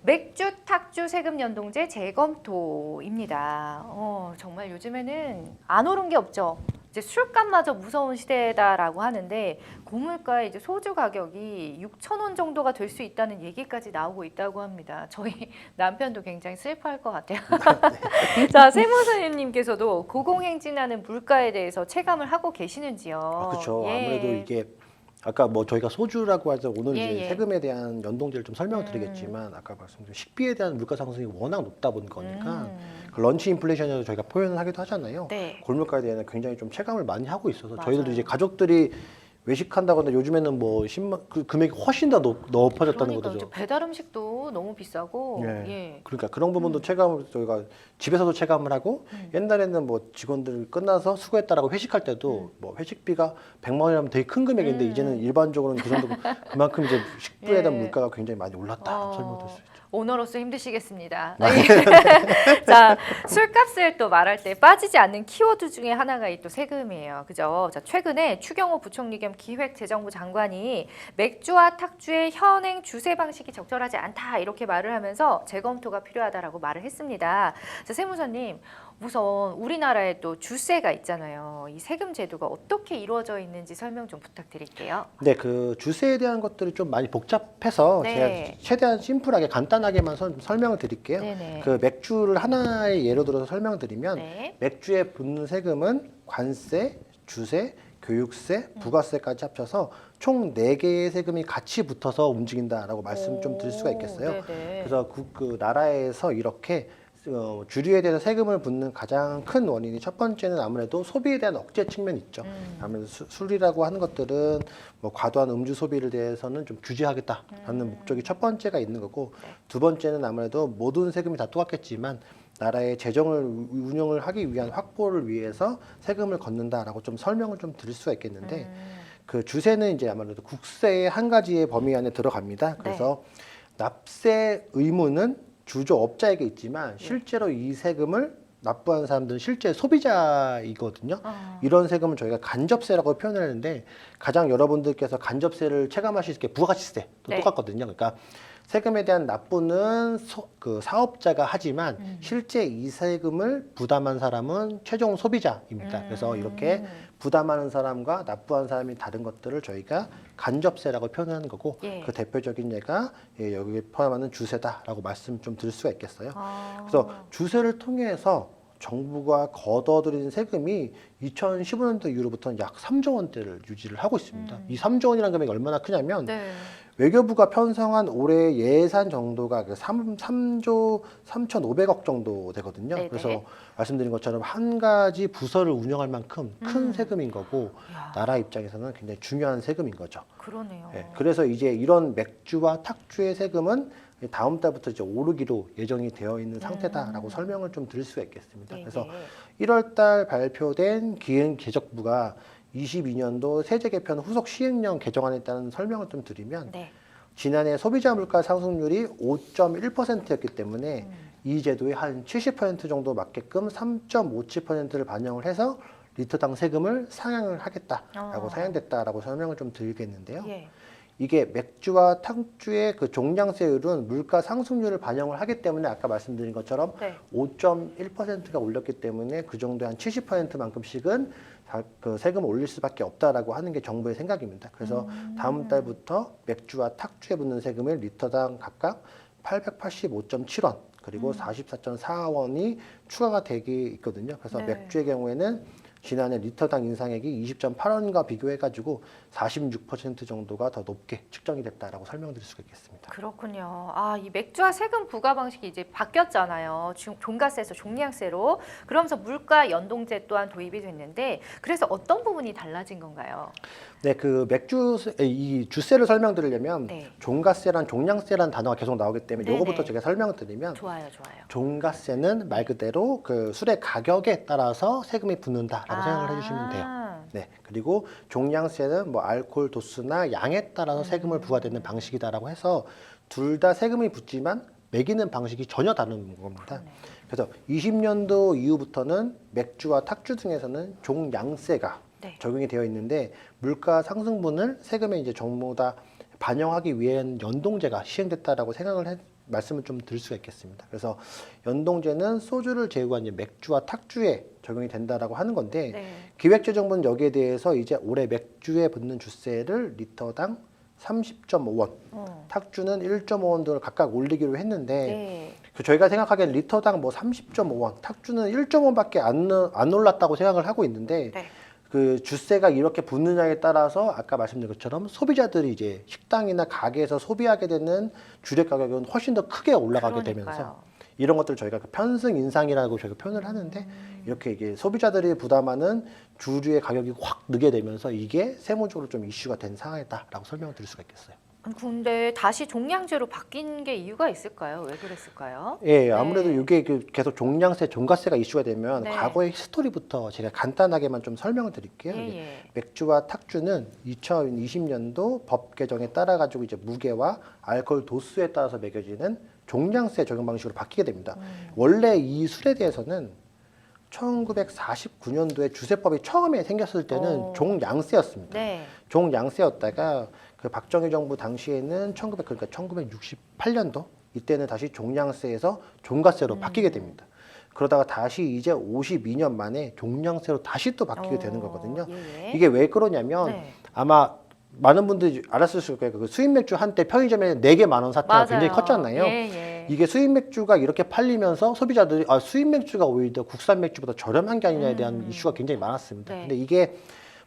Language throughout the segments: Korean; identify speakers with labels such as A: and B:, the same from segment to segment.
A: 맥주 탁주 세금 연동제 재검토입니다. 정말 요즘에는 안 오른 게 없죠. 이제 술값마저 무서운 시대다라고 하는데 고물가에 이제 소주 가격이 6,000원 정도가 될 수 있다는 얘기까지 나오고 있다고 합니다. 저희 남편도 굉장히 슬퍼할 것 같아요. 자, 세무사님께서도 고공행진하는 물가에 대해서 체감을 하고 계시는지요?
B: 그렇죠.
A: 예.
B: 아무래도 이게 아까 뭐 저희가 소주라고 해서 오늘
A: 예,
B: 이제
A: 예.
B: 세금에 대한 연동제를 좀 설명을 드리겠지만 아까 말씀드린 식비에 대한 물가 상승이 워낙 높다 보니까 그 런치 인플레이션으로 저희가 표현을 하기도 하잖아요.
A: 네.
B: 골물가에 대한 굉장히 좀 체감을 많이 하고 있어서
A: 맞아요.
B: 저희들도 이제 가족들이 외식한다거나 요즘에는 뭐 10만 그 금액이 훨씬 더 높아졌다는
A: 그러니까
B: 거죠.
A: 배달 음식도 너무 비싸고
B: 예.
A: 예.
B: 그러니까 그런 부분도 체감을 저희가 집에서도 체감을 하고 옛날에는 뭐 직원들 끝나서 수고했다라고 회식할 때도 뭐 회식비가 100만 원이라면 되게 큰 금액인데 이제는 일반적으로는 그 정도 그만큼 이제 식부에 대한
A: 예.
B: 물가가 굉장히 많이 올랐다 설명드릴 수 있죠.
A: 오너로서 힘드시겠습니다. 자, 술값을 또 말할 때 빠지지 않는 키워드 중에 하나가 이 또 세금이에요. 그죠? 자, 최근에 추경호 부총리 겸 기획재정부 장관이 맥주와 탁주의 현행 주세 방식이 적절하지 않다 이렇게 말을 하면서 재검토가 필요하다라고 말을 했습니다. 자, 세무사님, 우선 우리나라에 또 주세가 있잖아요. 이 세금 제도가 어떻게 이루어져 있는지 설명 좀 부탁드릴게요.
B: 네, 그 주세에 대한 것들이 좀 많이 복잡해서
A: 네.
B: 제가 최대한 심플하게 간단하게만 설명을 드릴게요.
A: 네네.
B: 그 맥주를 하나의 예로 들어서 설명드리면
A: 네.
B: 맥주에 붙는 세금은 관세, 주세, 교육세, 부가세까지 합쳐서 총 4개의 세금이 같이 붙어서 움직인다라고 말씀 좀 드릴 수가 있겠어요.
A: 네네.
B: 그래서 그 나라에서 이렇게 주류에 대해서 세금을 붓는 가장 큰 원인이 첫 번째는 아무래도 소비에 대한 억제 측면이 있죠. 아무래도 술이라고 하는 것들은 뭐 과도한 음주 소비를 대해서는 좀 규제하겠다라는 목적이 첫 번째가 있는 거고 두 번째는 아무래도 모든 세금이 다 똑같겠지만 나라의 재정을 운영을 하기 위한 확보를 위해서 세금을 걷는다라고 좀 설명을 좀 드릴 수가 있겠는데 그 주세는 이제 아무래도 국세의 한 가지의 범위 안에 들어갑니다. 그래서 납세 의무는 주조업자에게 있지만 실제로 이 세금을 납부하는 사람들은 실제 소비자이거든요. 이런 세금은 저희가 간접세라고 표현을 하는데 가장 여러분들께서 간접세를 체감하실 수 있게 부가가치세도
A: 네.
B: 똑같거든요. 그러니까 세금에 대한 납부는 그 사업자가 하지만 실제 이 세금을 부담한 사람은 최종 소비자입니다. 그래서 이렇게 부담하는 사람과 납부하는 사람이 다른 것들을 저희가 간접세라고 표현하는 거고
A: 예.
B: 그 대표적인 예가 여기에 포함하는 주세다라고 말씀 좀 드릴 수가 있겠어요.
A: 아.
B: 그래서 주세를 통해서 정부가 걷어들인 세금이 2015년도 이후로부터는 약 3조 원대를 유지를 하고 있습니다. 이 3조 원이라는 금액이 얼마나 크냐면
A: 네.
B: 외교부가 편성한 올해 예산 정도가 3조 3,500억 정도 되거든요.
A: 네네.
B: 그래서 말씀드린 것처럼 한 가지 부서를 운영할 만큼 큰 세금인 거고
A: 이야.
B: 나라 입장에서는 굉장히 중요한 세금인 거죠.
A: 그러네요.
B: 예, 그래서 이제 이런 맥주와 탁주의 세금은 다음 달부터 이제 오르기로 예정이 되어 있는 상태다라고 설명을 좀 드릴 수가 있겠습니다. 그래서 1월 달 발표된 기획재정부가 22년도 세제 개편 후속 시행령 개정안에 따른 설명을 좀 드리면
A: 네.
B: 지난해 소비자 물가 상승률이 5.1%였기 때문에 이 제도에 한 70% 정도 맞게끔 3.57%를 반영을 해서 리터당 세금을 상향을 하겠다라고 상향됐다라고 설명을 좀 드리겠는데요.
A: 예.
B: 이게 맥주와 탁주의 그 종량세율은 물가 상승률을 반영을 하기 때문에 아까 말씀드린 것처럼
A: 네.
B: 5.1%가 올렸기 때문에 그 정도의 한 70%만큼씩은 그 세금을 올릴 수밖에 없다라고 하는 게 정부의 생각입니다. 그래서 다음 달부터 맥주와 탁주에 붙는 세금을 리터당 각각 885.7원 그리고 44.4원이 추가가 되게 있거든요. 그래서
A: 네.
B: 맥주의 경우에는 지난해 리터당 인상액이 20.8원과 비교해가지고 46% 정도가 더 높게 측정이 됐다라고 설명드릴 수가 있겠습니다.
A: 그렇군요. 아, 이 맥주와 세금 부과 방식이 이제 바뀌었잖아요. 종가세에서 종량세로. 그러면서 물가 연동제 또한 도입이 됐는데 그래서 어떤 부분이 달라진 건가요?
B: 네, 그 이 주세를 설명드리려면
A: 네.
B: 종가세란 종량세란 단어가 계속 나오기 때문에
A: 네네.
B: 요거부터 제가 설명을 드리면
A: 좋아요, 좋아요.
B: 종가세는 말 그대로 그 술의 가격에 따라서 세금이 붙는다라고 생각을 해주시면 돼요. 네, 그리고 종량세는 뭐 알코올 도수나 양에 따라서 세금을 부과되는 방식이다라고 해서 둘 다 세금이 붙지만 매기는 방식이 전혀 다른 겁니다. 그래서 20년도 이후부터는 맥주와 탁주 등에서는 종량세가
A: 네.
B: 적용이 되어 있는데 물가 상승분을 세금에 이제 전부 다 반영하기 위한 연동제가 시행됐다라고 생각을 말씀을 좀 드릴 수가 있겠습니다. 그래서 연동제는 소주를 제외한 이제 맥주와 탁주에 적용이 된다라고 하는 건데
A: 네.
B: 기획재정부는 여기에 대해서 이제 올해 맥주에 붙는 주세를 리터당 30.5원, 탁주는 1.5원 등을 각각 올리기로 했는데
A: 네.
B: 저희가 생각하기엔 리터당 뭐 30.5원, 탁주는 1.5원밖에 안 올랐다고 생각을 하고 있는데
A: 네.
B: 그 주세가 이렇게 붙느냐에 따라서 아까 말씀드린 것처럼 소비자들이 이제 식당이나 가게에서 소비하게 되는 주력 가격은 훨씬 더 크게 올라가게
A: 그러니까요.
B: 되면서 이런 것들 저희가 그 편승 인상이라고 저희가 표현을 하는데 이렇게 이게 소비자들이 부담하는 주류의 가격이 확 늘게 되면서 이게 세무적으로 좀 이슈가 된 상황이다라고 설명을 드릴 수가 있겠어요.
A: 근데 다시 종량제로 바뀐 게 이유가 있을까요? 왜 그랬을까요?
B: 예, 아무래도
A: 네.
B: 이게 계속 종량세, 종가세가 이슈가 되면
A: 네.
B: 과거의 히스토리부터 제가 간단하게만 좀 설명을 드릴게요. 이게
A: 예.
B: 맥주와 탁주는 2020년도 법 개정에 따라 가지고 이제 무게와 알코올 도수에 따라서 매겨지는 종량세 적용 방식으로 바뀌게 됩니다. 원래 이 술에 대해서는 1949년도에 주세법이 처음에 생겼을 때는 종량세였습니다.
A: 네.
B: 종량세였다가 그 박정희 정부 당시에는 그러니까 1968년도 이때는 다시 종량세에서 종가세로 바뀌게 됩니다. 그러다가 다시 이제 52년 만에 종량세로 다시 또 바뀌게 되는 거거든요.
A: 예.
B: 이게 왜 그러냐면
A: 네.
B: 아마 많은 분들이 알았을 거예요. 그 수입 맥주 한때 편의점에 4개 10,000원 사태가
A: 맞아요.
B: 굉장히 컸잖아요.
A: 예.
B: 이게 수입 맥주가 이렇게 팔리면서 소비자들이 수입 맥주가 오히려 국산 맥주보다 저렴한 게 아니냐에 대한 이슈가 굉장히 많았습니다.
A: 네.
B: 근데 이게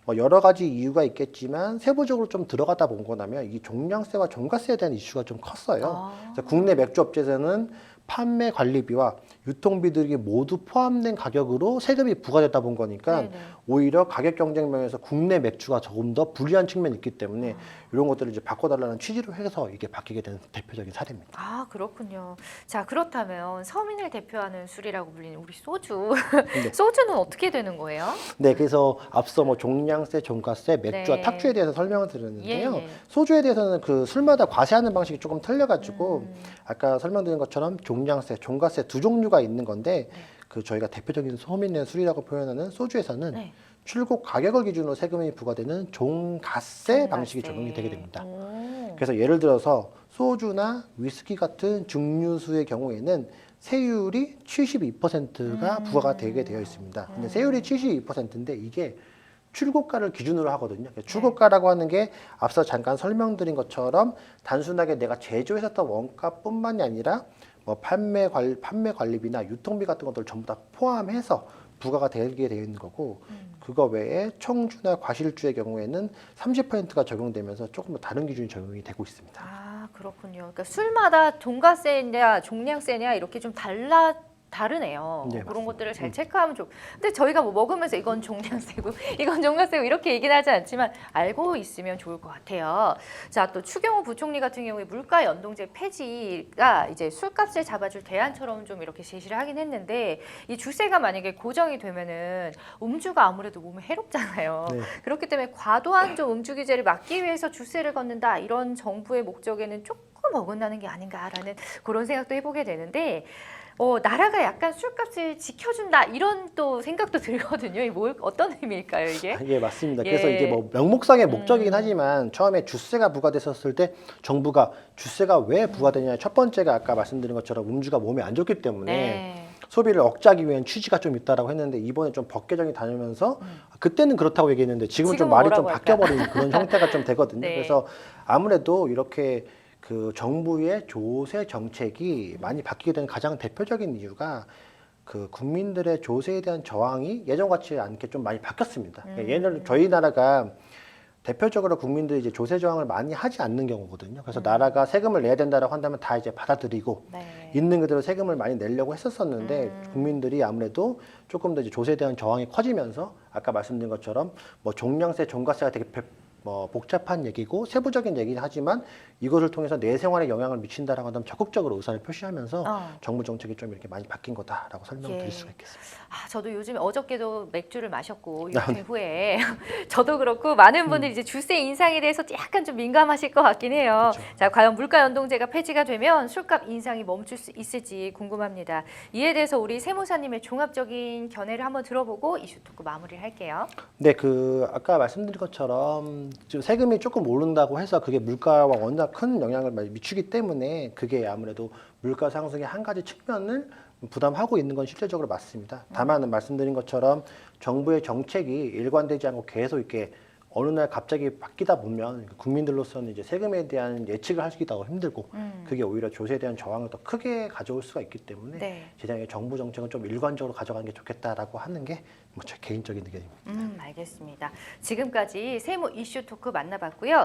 B: 뭐 여러 가지 이유가 있겠지만 세부적으로 좀 들어가다 보고 나면 이 종량세와 종가세에 대한 이슈가 좀 컸어요. 그래서 국내 맥주 업체에서는 판매 관리비와 유통비들이 모두 포함된 가격으로 세금이 부과되다 본 거니까
A: 네네.
B: 오히려 가격 경쟁면에서 국내 맥주가 조금 더 불리한 측면이 있기 때문에 이런 것들을 이제 바꿔달라는 취지로 해서 이게 바뀌게 된 대표적인 사례입니다.
A: 아, 그렇군요. 자, 그렇다면 서민을 대표하는 술이라고 불리는 우리 소주.
B: 네.
A: 소주는 어떻게 되는 거예요?
B: 네, 그래서 앞서 뭐 종량세, 종가세, 맥주와
A: 네.
B: 탁주에 대해서 설명을 드렸는데요.
A: 예.
B: 소주에 대해서는 그 술마다 과세하는 방식이 조금 틀려가지고 아까 설명드린 것처럼 종량세, 종가세 두 종류가 있는 건데 그 저희가 대표적인 소민의 술이라고 표현하는 소주에서는
A: 네.
B: 출고 가격을 기준으로 세금이 부과되는 종가세 방식이 적용이 되게 됩니다. 그래서 예를 들어서 소주나 위스키 같은 증류수의 경우에는 세율이 72%가 부과가 되게 되어 있습니다. 근데 세율이 72%인데 이게 출고가를 기준으로 하거든요. 출고가라고 하는 게 앞서 잠깐 설명드린 것처럼 단순하게 내가 제조했었던 원가뿐만이 아니라 뭐 판매 관리비나 유통비 같은 것들 전부 다 포함해서 부과가 되게 되어 있는 거고 그거 외에 청주나 과실주의 경우에는 30%가 적용되면서 조금 더 다른 기준이 적용이 되고 있습니다.
A: 아, 그렇군요. 그러니까 술마다 종가세냐 종량세냐 이렇게 좀 다르네요.
B: 네,
A: 그런
B: 맞습니다.
A: 것들을 잘 체크하면 좋. 근데 저희가 뭐 먹으면서 이건 종량세고 이건 종가세고 이렇게 얘기는 하지 않지만 알고 있으면 좋을 것 같아요. 자, 또 추경호 부총리 같은 경우에 물가 연동제 폐지가 이제 술값을 잡아줄 대안처럼 좀 이렇게 제시를 하긴 했는데 이 주세가 만약에 고정이 되면은 음주가 아무래도 몸에 해롭잖아요.
B: 네.
A: 그렇기 때문에 과도한 좀 음주 규제를 막기 위해서 주세를 걷는다 이런 정부의 목적에는 조금 어긋나는 게 아닌가라는 그런 생각도 해보게 되는데 나라가 약간 술값을 지켜준다 이런 또 생각도 들거든요. 이 어떤 의미일까요 이게?
B: 예, 맞습니다.
A: 예.
B: 그래서 이게 뭐 명목상의 목적이긴 하지만 처음에 주세가 부과됐었을 때 정부가 주세가 왜 부과되냐 첫 번째가 아까 말씀드린 것처럼 음주가 몸에 안 좋기 때문에
A: 네.
B: 소비를 억제하기 위한 취지가 좀 있다라고 했는데 이번에 좀 법 개정이 다니면서 그때는 그렇다고 얘기했는데 지금은 좀
A: 지금은
B: 말이 좀
A: 뭐라고 할까?
B: 바뀌어버린 그런 형태가 좀 되거든요.
A: 네.
B: 그래서 아무래도 이렇게 그 정부의 조세 정책이 많이 바뀌게 된 가장 대표적인 이유가 그 국민들의 조세에 대한 저항이 예전 같지 않게 좀 많이 바뀌었습니다. 예를 저희 나라가 대표적으로 국민들이 이제 조세 저항을 많이 하지 않는 경우거든요. 그래서 나라가 세금을 내야 된다라고 한다면 다 이제 받아들이고
A: 네.
B: 있는 그대로 세금을 많이 내려고 했었었는데 국민들이 아무래도 조금 더 이제 조세에 대한 저항이 커지면서 아까 말씀드린 것처럼 뭐 종량세, 종가세가 되게 뭐 복잡한 얘기고 세부적인 얘기는 하지만 이것을 통해서 내 생활에 영향을 미친다라고 한다면 적극적으로 의사를 표시하면서 정부 정책이 좀 이렇게 많이 바뀐 거다라고 설명을 드릴 수가 있겠습니다.
A: 아, 저도 요즘에 어저께도 맥주를 마셨고 육퇴 후에 저도 그렇고 많은 분들이 이제 주세 인상에 대해서 약간 좀 민감하실 것 같긴 해요.
B: 그렇죠.
A: 자, 과연 물가 연동제가 폐지가 되면 술값 인상이 멈출 수 있을지 궁금합니다. 이에 대해서 우리 세무사님의 종합적인 견해를 한번 들어보고 이슈 토크 마무리를 할게요.
B: 네, 그 아까 말씀드린 것처럼 세금이 조금 오른다고 해서 그게 물가와 워낙 큰 영향을 미치기 때문에 그게 아무래도 물가 상승의 한 가지 측면을 부담하고 있는 건 실제적으로 맞습니다. 다만 말씀드린 것처럼 정부의 정책이 일관되지 않고 계속 이렇게 어느 날 갑자기 바뀌다 보면 국민들로서는 이제 세금에 대한 예측을 하기도 힘들고 그게 오히려 조세에 대한 저항을 더 크게 가져올 수가 있기 때문에
A: 네.
B: 제 생각에 정부 정책은 좀 일관적으로 가져가는 게 좋겠다라고 하는 게 뭐 제 개인적인 의견입니다.
A: 알겠습니다. 지금까지 세무 이슈 토크 만나봤고요.